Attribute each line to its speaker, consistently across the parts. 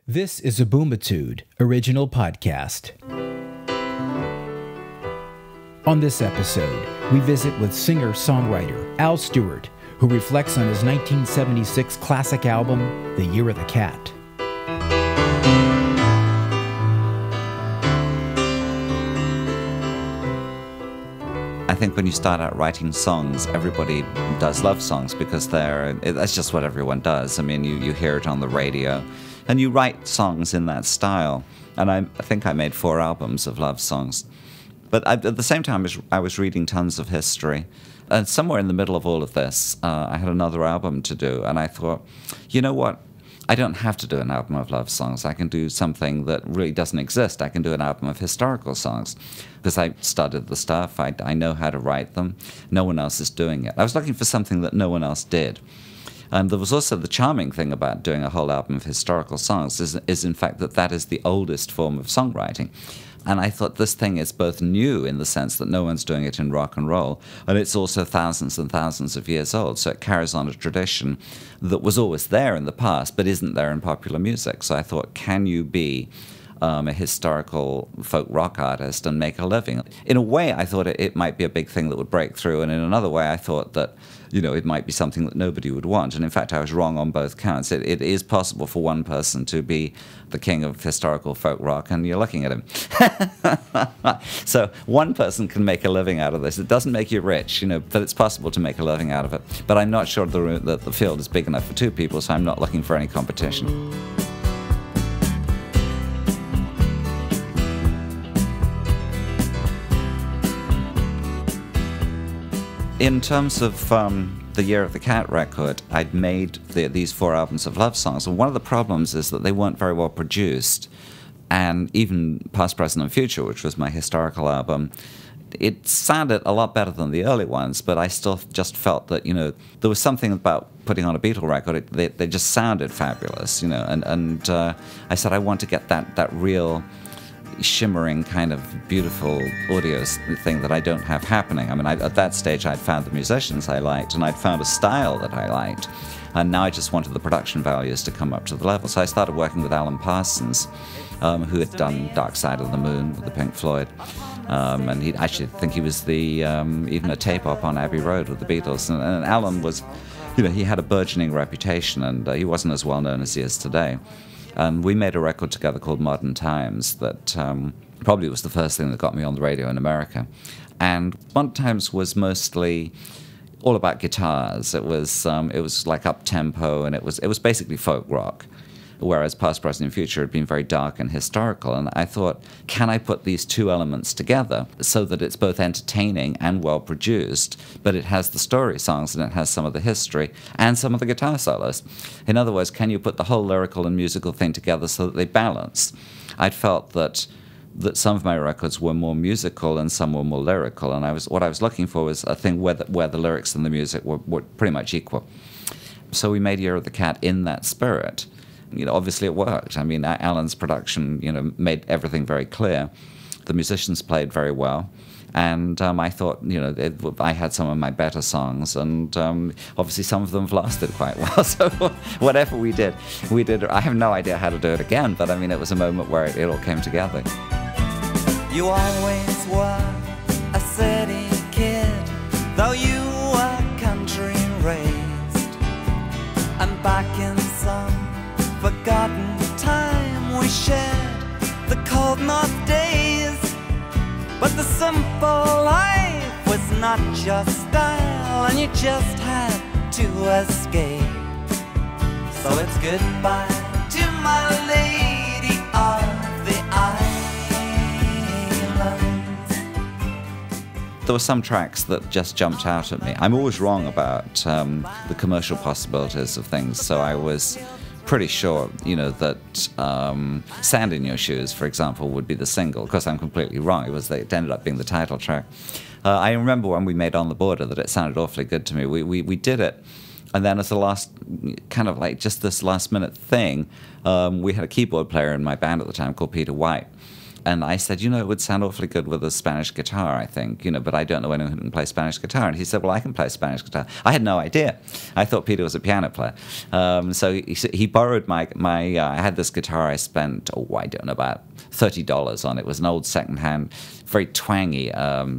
Speaker 1: This is a boomitude original podcast. On this episode, we visit with singer-songwriter Al Stewart, who reflects on his 1976 classic album, The Year of the Cat.
Speaker 2: I think when you start out writing songs, everybody does love songs because that's just what everyone does. I mean, you hear it on the radio, and you write songs in that style. And I think I made 4 albums of love songs. But at the same time, I was reading tons of history. And somewhere in the middle of all of this, I had another album to do. And I thought, you know what? I don't have to do an album of love songs. I can do something that really doesn't exist. I can do an album of historical songs because I studied the stuff. I know how to write them. No one else is doing it. I was looking for something that no one else did. And there was also the charming thing about doing a whole album of historical songs is in fact that is the oldest form of songwriting. And I thought this thing is both new in the sense that no one's doing it in rock and roll, and it's also thousands and thousands of years old, so it carries on a tradition that was always there in the past but isn't there in popular music. So I thought, can you be a historical folk rock artist and make a living? In a way, I thought it might be a big thing that would break through, and in another way, I thought that it might be something that nobody would want. And in fact, I was wrong on both counts. It is possible for one person to be the king of historical folk rock, and you're looking at him. So one person can make a living out of this. It doesn't make you rich, but it's possible to make a living out of it. But I'm not sure that the field is big enough for 2 people, so I'm not looking for any competition. In terms of the Year of the Cat record, I'd made these 4 albums of love songs, and one of the problems is that they weren't very well produced. And even Past, Present, and Future, which was my historical album, it sounded a lot better than the early ones, but I still just felt that, there was something about putting on a Beatle record. They just sounded fabulous, and I said I want to get that real shimmering kind of beautiful audio thing that I don't have happening. I mean, at that stage I'd found the musicians I liked, and I'd found a style that I liked, and now I just wanted the production values to come up to the level. So I started working with Alan Parsons, who had done Dark Side of the Moon with the Pink Floyd, and he actually think he was even a tape op on Abbey Road with the Beatles, and Alan was, he had a burgeoning reputation, and he wasn't as well known as he is today. And we made a record together called Modern Times that probably was the first thing that got me on the radio in America. And Modern Times was mostly all about guitars. It was like up-tempo, and it was basically folk rock, whereas Past, Present, and Future had been very dark and historical. And I thought, can I put these 2 elements together so that it's both entertaining and well-produced, but it has the story songs and it has some of the history and some of the guitar solos? In other words, can you put the whole lyrical and musical thing together so that they balance? I'd felt that some of my records were more musical and some were more lyrical, and what I was looking for was a thing where the lyrics and the music were pretty much equal. So we made Year of the Cat in that spirit. Obviously it worked. I mean, Alan's production, made everything very clear. The musicians played very well. And I thought, I had some of my better songs, and obviously some of them have lasted quite well. So whatever we did. I have no idea how to do it again, but I mean, it was a moment where it all came together.
Speaker 3: You always were a city kid, though you were country raised, and back in some forgotten time we shared the cold north days. But the simple life was not your style, and you just had to escape. So it's goodbye to my lady of the islands.
Speaker 2: There were some tracks that just jumped out at me. I'm always wrong about the commercial possibilities of things, so I was pretty sure, that Sand in Your Shoes, for example, would be the single. Of course, I'm completely wrong. It ended up being the title track. I remember when we made On the Border that it sounded awfully good to me. We did it, and then as the last, kind of like just this last-minute thing, we had a keyboard player in my band at the time called Peter White, And I said, it would sound awfully good with a Spanish guitar, I think, but I don't know anyone who can play Spanish guitar. And he said, well, I can play Spanish guitar. I had no idea. I thought Peter was a piano player. So he borrowed my I had this guitar I spent, I don't know, about $30 on. It was an old secondhand, very twangy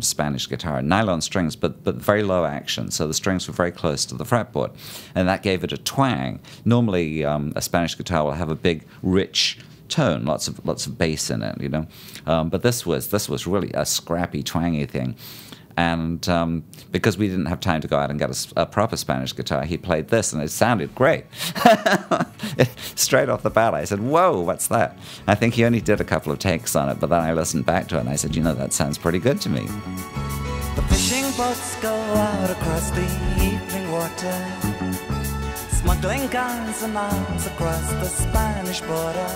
Speaker 2: Spanish guitar, nylon strings, but very low action. So the strings were very close to the fretboard. And that gave it a twang. Normally, a Spanish guitar will have a big, rich tone, lots of bass in it, but this was really a scrappy, twangy thing. And because we didn't have time to go out and get a proper Spanish guitar, he played this, and it sounded great. Straight off the bat, I said, "Whoa, what's that?" I think he only did a couple of takes on it, but then I listened back to it, and I said, "That sounds pretty good to me."
Speaker 3: The fishing boats go out across the evening water, smuggling guns and arms across the Spanish border.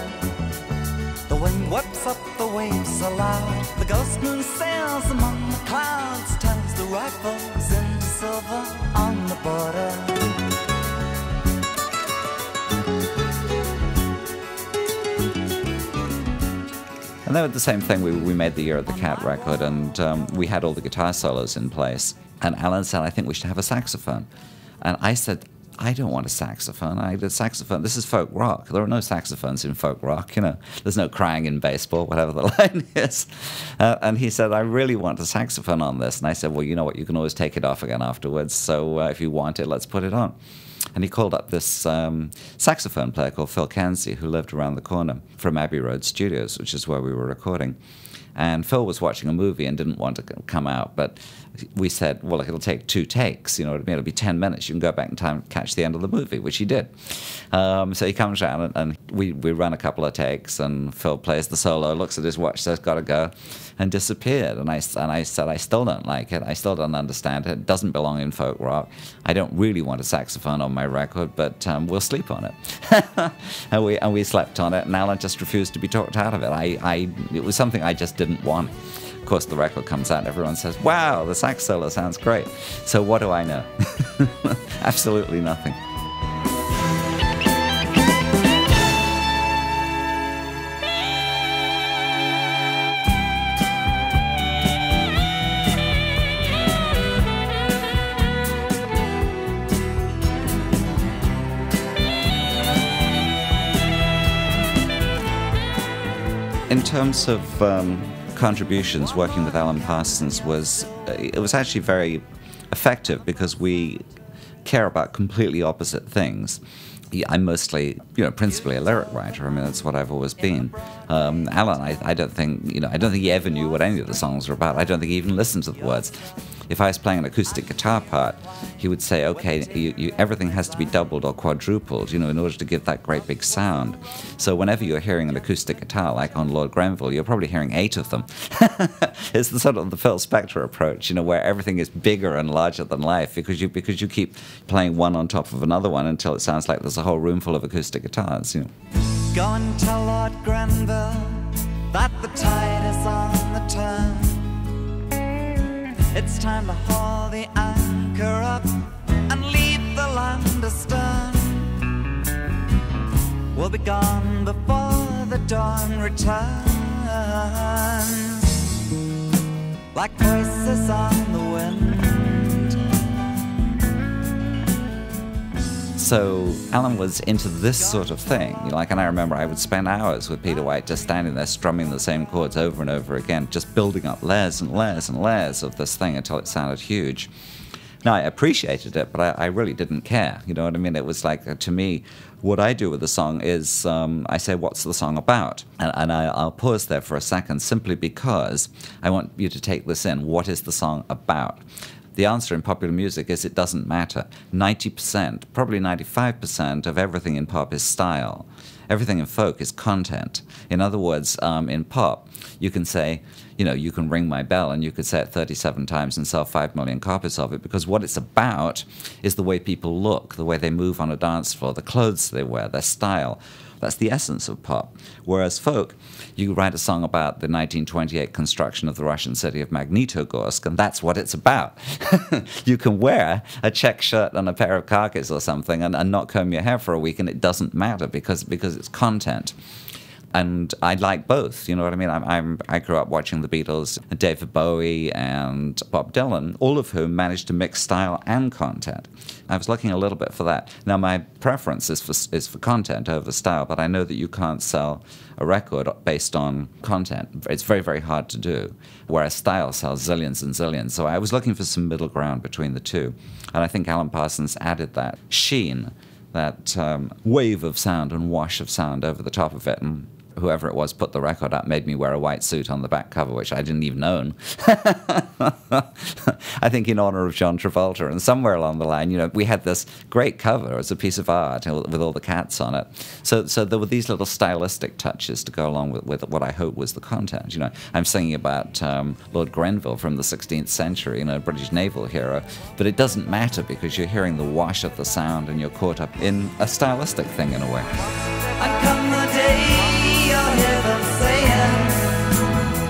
Speaker 3: The wind whips up the waves aloud. The ghost moon sails among the clouds, turns the rifles into silver on the border.
Speaker 2: And then at the same thing, we made the Year of the Cat record, and we had all the guitar solos in place. And Alan said, "I think we should have a saxophone." And I said, "I don't want a saxophone. Saxophone. This is folk rock. There are no saxophones in folk rock. There's no crying in baseball, whatever the line is." And he said, "I really want a saxophone on this." And I said, "Well, you know what? You can always take it off again afterwards. So if you want it, let's put it on." And he called up this saxophone player called Phil Kansi, who lived around the corner from Abbey Road Studios, which is where we were recording. And Phil was watching a movie and didn't want to come out, but we said, well, it'll take 2 takes, it'll be 10 minutes. You can go back in time and catch the end of the movie, which he did. So he comes around and we run a couple of takes, and Phil plays the solo, looks at his watch, says, "Gotta go," and disappeared. And I said, "I still don't like it. I still don't understand it. It doesn't belong in folk rock. I don't really want a saxophone on my record, but we'll sleep on it." and we slept on it, and Alan just refused to be talked out of it. It was something I just didn't want. Of course, the record comes out and everyone says, "Wow, the sax solo sounds great." So what do I know? Absolutely nothing. In terms of contributions, working with Alan Parsons was actually very effective because we care about completely opposite things. I'm mostly, principally a lyric writer. I mean, that's what I've always been. Alan, I don't think he ever knew what any of the songs were about. I don't think he even listened to the words. If I was playing an acoustic guitar part, he would say, "Okay, everything has to be doubled or quadrupled, in order to give that great big sound." So whenever you're hearing an acoustic guitar, like on Lord Grenville, you're probably hearing 8 of them. It's the sort of the Phil Spector approach, where everything is bigger and larger than life because you keep playing one on top of another one until it sounds like there's a whole room full of acoustic guitars.
Speaker 3: Go and tell Lord Grenville that the tide is on the turn. It's time to haul the anchor up and leave the land astern. We'll be gone before the dawn returns, like voices on the wind.
Speaker 2: So Alan was into this sort of thing, and I remember I would spend hours with Peter White just standing there strumming the same chords over and over again, just building up layers and layers and layers of this thing until it sounded huge. Now, I appreciated it, but I really didn't care, you know what I mean? It was like, to me, what I do with the song is I say, what's the song about? And I'll pause there for a second simply because I want you to take this in. What is the song about? The answer in popular music is it doesn't matter. 90%, probably 95% of everything in pop is style. Everything in folk is content. In other words, in pop, you can say, you can ring my bell and you could say it 37 times and sell 5 million copies of it, because what it's about is the way people look, the way they move on a dance floor, the clothes they wear, their style. That's the essence of pop. Whereas folk, you write a song about the 1928 construction of the Russian city of Magnitogorsk, and that's what it's about. You can wear a check shirt and a pair of khakis or something and not comb your hair for a week, and it doesn't matter because it's content. And I like both, you know what I mean? I grew up watching the Beatles, David Bowie, and Bob Dylan, all of whom managed to mix style and content. I was looking a little bit for that. Now, my preference is for content over style, but I know that you can't sell a record based on content. It's very, very hard to do, whereas style sells zillions and zillions. So I was looking for some middle ground between the two. And I think Alan Parsons added that sheen, that wave of sound and wash of sound over the top of it. And whoever it was put the record up made me wear a white suit on the back cover, which I didn't even own. I think in honor of John Travolta. And somewhere along the line, you know, we had this great cover as a piece of art with all the cats on it. So there were these little stylistic touches to go along with what I hope was the content. You know, I'm singing about Lord Grenville from the 16th century, you know, a British naval hero, but it doesn't matter because you're hearing the wash of the sound and you're caught up in a stylistic thing in a way.
Speaker 3: And come the day you'll hear them saying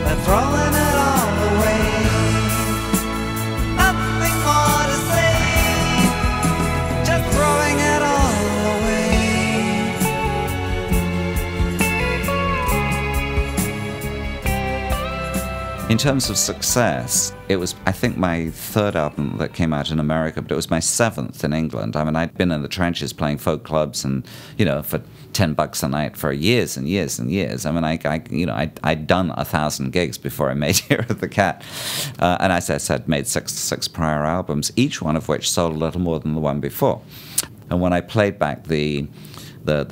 Speaker 3: they're throwing it all away. Nothing more to say, just throwing it all away.
Speaker 2: In terms of success, it was, I think, my third album that came out in America, but it was my seventh in England. I mean, I'd been in the trenches playing folk clubs and, you know, for $10 a night for years and years and years. I mean, I'd done 1,000 gigs before I made Year of the Cat. And as I said, made six prior albums, each one of which sold a little more than the one before. And when I played back the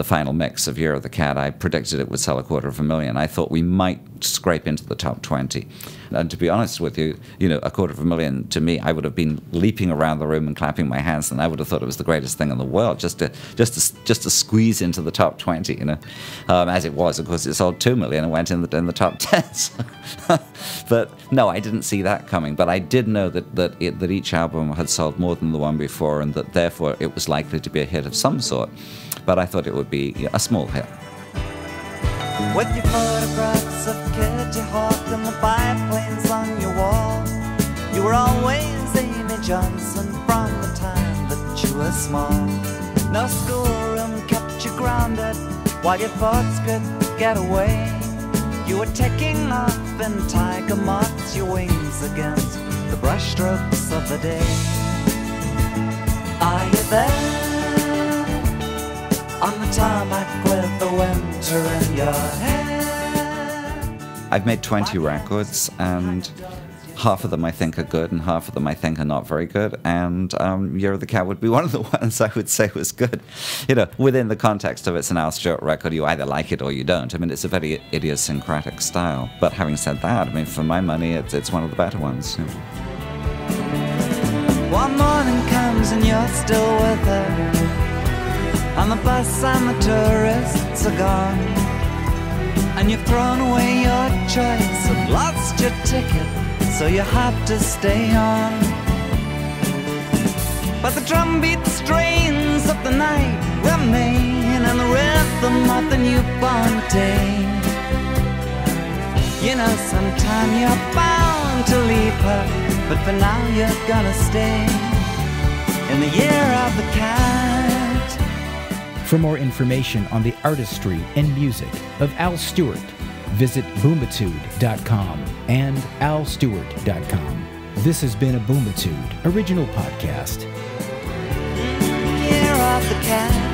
Speaker 2: final mix of Year of the Cat, I predicted it would sell 250,000. I thought we might scrape into the top 20. And to be honest with you, you know, 250,000 to me, I would have been leaping around the room and clapping my hands, and I would have thought it was the greatest thing in the world just to squeeze into the top 20. You know, as it was, of course, it sold 2 million and went in the top 10. But no, I didn't see that coming. But I did know that each album had sold more than the one before, and that therefore it was likely to be a hit of some sort. But I thought it would be a small hit.
Speaker 3: With your photographs of Kitty Hawk and the biplanes on your wall, you were always Amy Johnson from the time that you were small. No schoolroom kept you grounded while your thoughts could get away. You were taking off in tiger moths, your wings against the brushstrokes of the day. Are you there? On the tarmac with the winter in your hair.
Speaker 2: I've made 20 records, and half of them I think are good, and half of them I think are not very good. And Year of the Cat would be one of the ones I would say was good. You know, within the context of it's an Al Stewart record, you either like it or you don't. I mean, it's a very idiosyncratic style. But having said that, I mean, for my money, it's one of the better ones. You know.
Speaker 3: One morning comes and you're still with her. On the bus and the tourists are gone, and you've thrown away your choice and lost your ticket, so you had to stay on. But the drumbeat strains of the night remain, and the rhythm of the newborn day. You know, sometime you're bound to leave her, but for now you're gonna stay in the Year of the Cat.
Speaker 1: For more information on the artistry and music of Al Stewart, visit boomitude.com and alstewart.com. This has been a Boomitude original podcast.
Speaker 3: Year of the Cat.